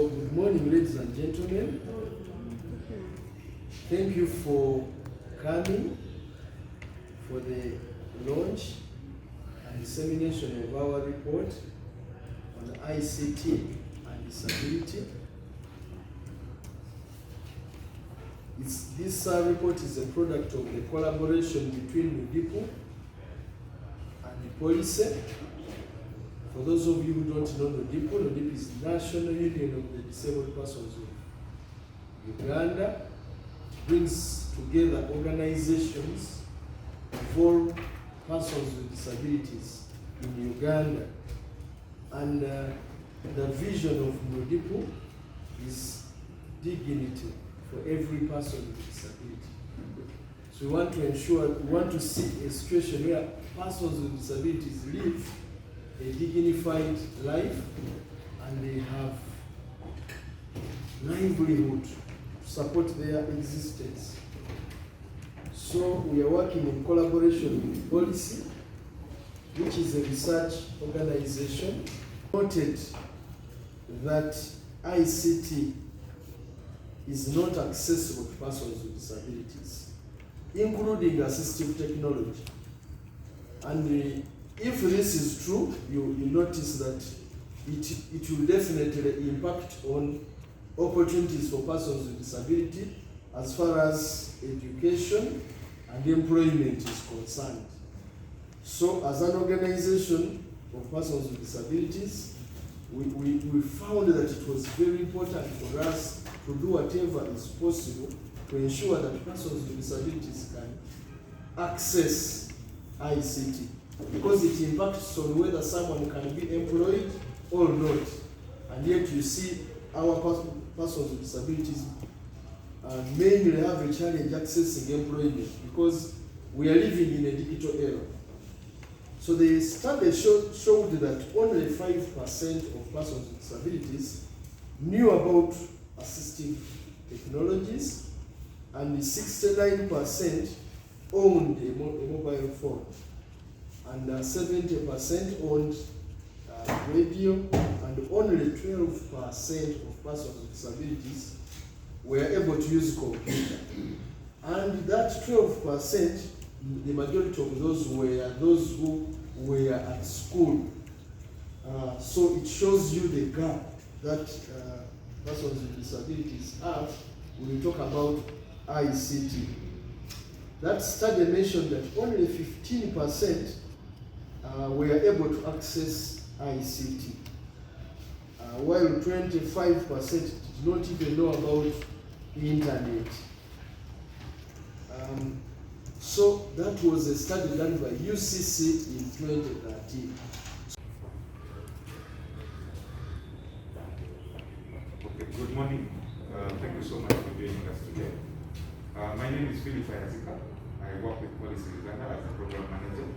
So, good morning, ladies and gentlemen. Thank you for coming for the launch and dissemination of our report on ICT and disability. This report is a product of the collaboration between the people and the policy. For those of you who don't know NODIPO is National Union of the Disabled Persons of Uganda. It brings together organizations of all persons with disabilities in Uganda. And the vision of NODIPO is dignity for every person with disability. So we want to see a situation where persons with disabilities live a dignified life and they have livelihood to support their existence. So we are working in collaboration with policy, which is a research organization. Noted that ICT is not accessible to persons with disabilities, including assistive technology. And if this is true, you notice that it will definitely impact on opportunities for persons with disability as far as education and employment is concerned. So as an organization of persons with disabilities, we found that it was very important for us to do whatever is possible to ensure that persons with disabilities can access ICT, because it impacts on whether someone can be employed or not. And yet you see our persons with disabilities mainly have a challenge accessing employment because we are living in a digital era. So the study showed that only 5% of persons with disabilities knew about assistive technologies, and 69% owned a mobile phone, and 70% owned radio, and only 12% of persons with disabilities were able to use computer. And that 12%, the majority of those were those who were at school. So it shows you the gap that persons with disabilities have when we talk about ICT. That study mentioned that only 15% were able to access ICT, while 25% did not even know about the internet. So that was a study done by UCC in 2013. Okay, good morning. Thank you so much for joining us today. My name is Philip Ayazika. I work with Policy Uganda as a program manager.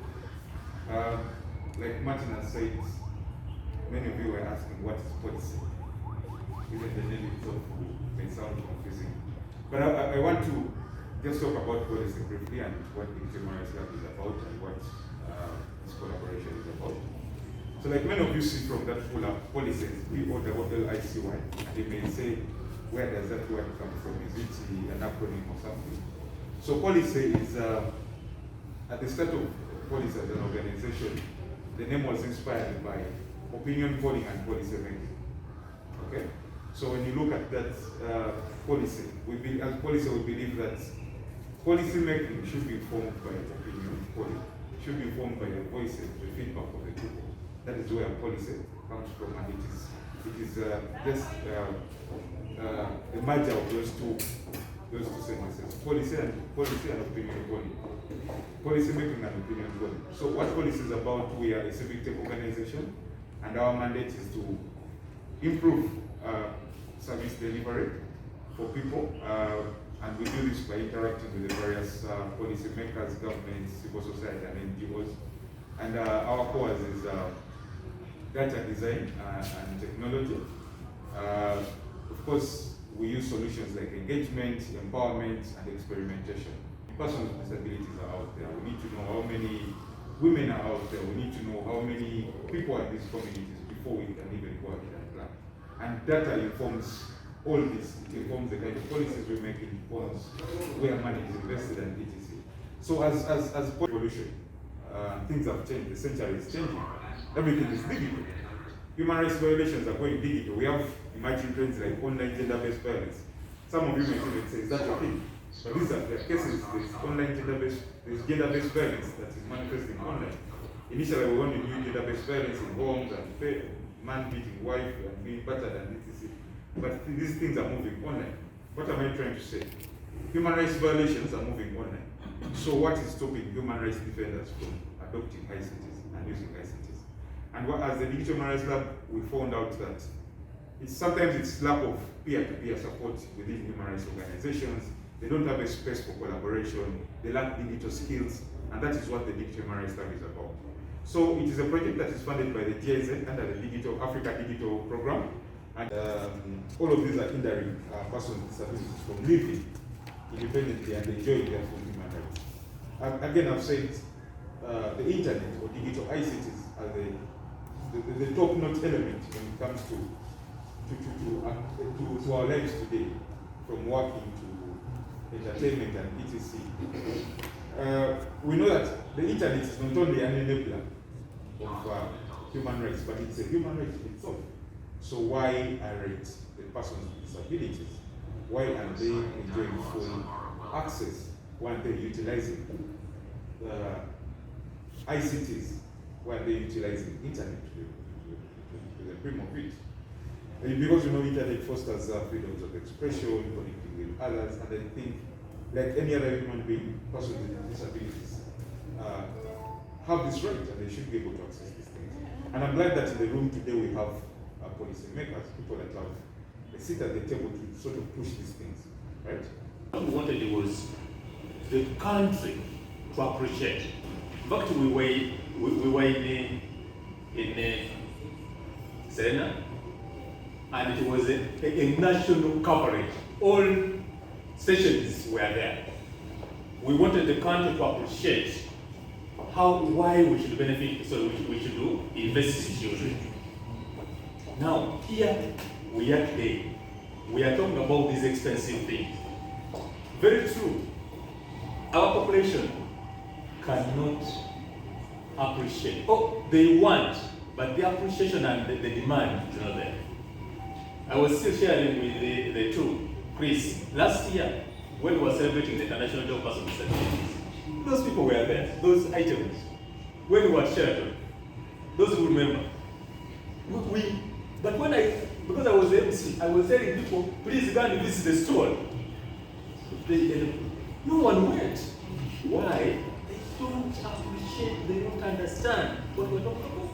Like Martin has said, many of you were asking what is policy. Even the name itself may sound confusing. But I want to just talk about policy briefly and what the Human Lab is about and what this collaboration is about. So like many of you see from that full of policies, POLLICY, and you may say, where does that word come from? Is it an acronym or something? So policy is, at the start of policy as an organization, the name was inspired by opinion polling and policy making. Okay? So when you look at that policy, as policy we believe that policy making should be formed by opinion polling, should be formed by the voices, the feedback of the people. That is where policy comes from, and it is just the merger of those two sentences: policy and opinion polling, policy making and opinion polling. So what policy is about? We are a civic tech organization, and our mandate is to improve service delivery for people, and we do this by interacting with the various policy makers, governments, civil society, and NGOs. And our core is data design and technology. Of course, we use solutions like engagement, empowerment, and experimentation. Persons with disabilities are out there. We need to know how many women are out there. We need to know how many people are in these communities before we can even go ahead and plan. And data informs all this. It informs the kind of policies we make, it informs where money is invested and etc. So as evolution, things have changed, the century is changing. Everything is digital. Human rights violations are going digital. We have emerging trends like online gender-based violence. Some of you may even say, is that a thing? But these are the cases, there's online gender-based, there's gender-based violence that is manifesting online. Initially, we only knew gender-based violence in homes and man beating wife and being battered and etc. But these things are moving online. What am I trying to say? Human rights violations are moving online. So what is stopping human rights defenders from adopting ICTs and using ICTs? And as the Digital Human Rights Lab, we found out that sometimes it's lack of peer-to-peer support within human rights organizations. They don't have a space for collaboration. They lack digital skills, and that is what the Digital Human Rights Lab is about. So it is a project that is funded by the GIZ under the Digital Africa Digital Program, and all of these are hindering persons with disabilities from living independently and enjoying their full human rights. Again, I've said the internet or digital ICTs are the top-notch element when it comes to our lives today, from working to entertainment and etc. We know that the internet is not only an enabler of human rights, but it's a human right in itself. So why irate the persons with disabilities? Why are they enjoying full access when they're utilizing ICTs, when they're utilizing internet to the brim of it? Because internet fosters freedoms of expression, connecting with others, and I think, like any other human being, persons with disabilities have this right, and they should be able to access these things. And I'm glad that in the room today we have policymakers, people that have a seat at the table to sort of push these things, right? What we wanted was the country to appreciate. In fact, we were in Serena, and it was a national coverage. All stations were there. We wanted the country to appreciate why we should benefit, so we should invest in children. Now, here we are today. We are talking about these expensive things. Very true. Our population cannot appreciate. Oh, they want, but the appreciation and the demand is not there. I was still sharing with the two, Chris. Last year, when we were celebrating the International Day of Persons with Disabilities, those people were there, those items. When we were at Sheraton, those who remember. But because I was the MC, I was telling people, please go and visit the store. No one went. Why? They don't appreciate, they don't understand what we're talking about.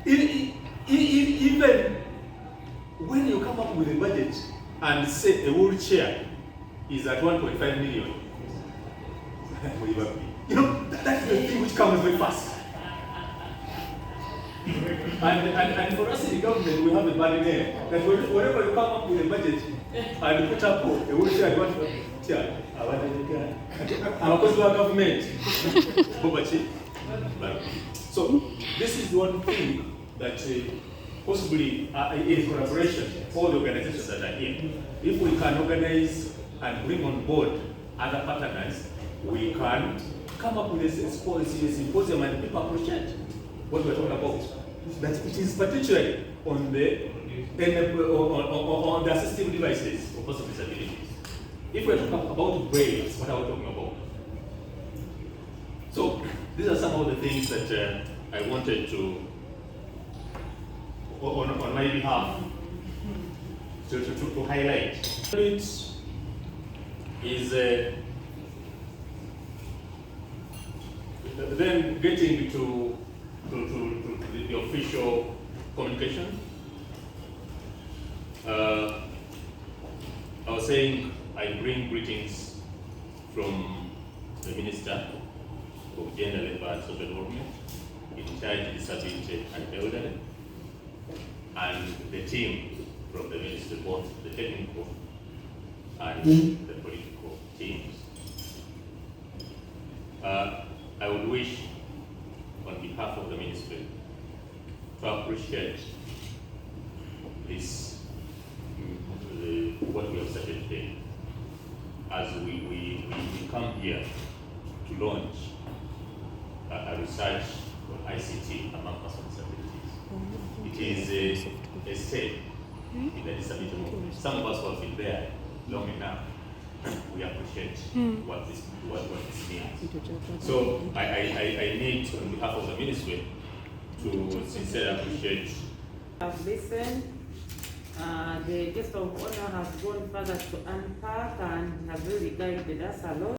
Even when you come up with a budget and say a wheelchair is at 1.5 million, that's the thing which comes very fast. And for us in the government, we have a bad name that whenever you come up with a budget and put up a wheelchair at 1.5 government. So this is one thing that possibly in collaboration, all the organizations that are here, if we can organize and bring on board other partners, we can come up with a symposium and people appreciate what we're talking about. But it is particularly on the assistive devices for persons with disabilities. If we're talking about brains, what are we talking about? So these are some of the things that I wanted to, on my behalf, to highlight. It is then getting to the official communication. I was saying I bring greetings from the Minister of Gender, Labour and Social Development, in charge of disability and elderly, and the team from the Ministry, both the technical and the political teams. I would wish, on behalf of the Ministry, to appreciate this, what we have started today. As we come here to launch a research on ICT among persons with disabilities. It is a step in the disability movement. Some of us who have been there long enough, we appreciate what this means. So I need, on behalf of the ministry, to sincerely appreciate. I've listened. The guest of honor has gone further to unpack and has really guided us a lot.